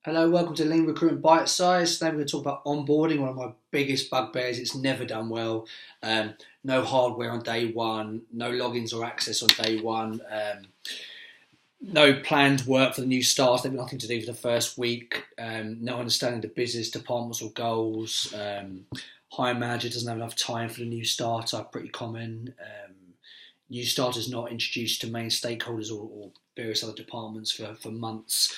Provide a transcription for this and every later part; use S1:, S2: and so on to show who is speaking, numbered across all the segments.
S1: Hello, welcome to Lean Recruitment Bite Size. Today we're going to talk about onboarding, one of my biggest bugbears. It's never done well. No hardware on day one, no logins or access on day one, no planned work for the new staff. They've got nothing to do for the first week, no understanding the business departments or goals. Hiring manager doesn't have enough time for the new starter, pretty common. New starters not introduced to main stakeholders or various other departments for months.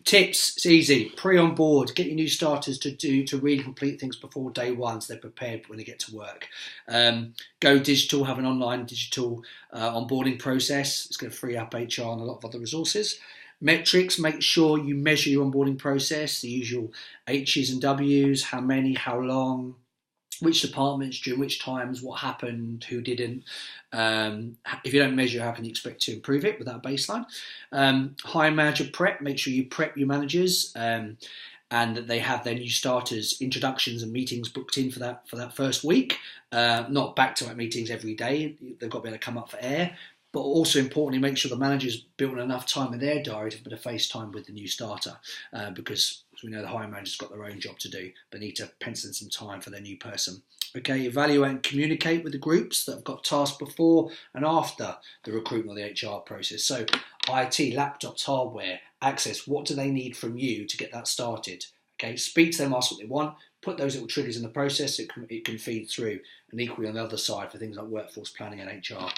S1: Tips, it's easy. Pre-on board, get your new starters to really complete things before day one so they're prepared when they get to work. Go digital, have an online digital onboarding process. It's going to free up HR and a lot of other resources. Metrics, make sure you measure your onboarding process, the usual H's and W's, how many, how long, which departments, during which times, what happened, who didn't. If you don't measure, how can you expect to improve it without a baseline? Hiring manager prep, make sure you prep your managers and that they have their new starters introductions and meetings booked in for that first week. Not back-to-back meetings every day. They've got to be able to come up for air. But also importantly, make sure the manager's built enough time in their diary to put a FaceTime with the new starter because as we know, the hiring manager's got their own job to do, but need to pencil in some time for their new person. Okay, evaluate and communicate with the groups that have got tasks before and after the recruitment or the HR process. So IT, laptops, hardware, access, what do they need from you to get that started? Okay, speak to them, ask what they want, put those little triggers in the process, it can feed through. And equally on the other side for things like workforce planning and HR.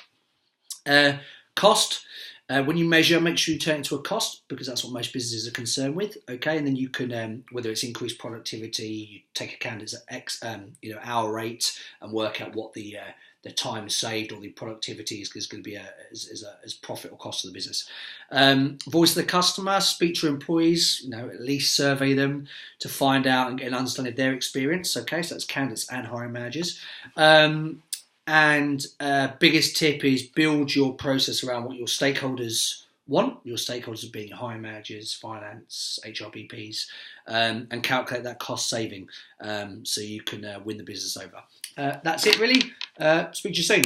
S1: Cost, when you measure, make sure you turn it into a cost because that's what most businesses are concerned with. Okay, and then you can, whether it's increased productivity, you take a candidate's hour rate and work out what the time saved or the productivity is going to be as profit or cost to the business. Voice of the customer, speak to your employees, at least survey them to find out and get an understanding of their experience. Okay, so that's candidates and hiring managers. And biggest tip is build your process around what your stakeholders want. Your stakeholders being hiring managers, finance, HRBPs, and calculate that cost saving so you can win the business over. That's it really. Speak to you soon.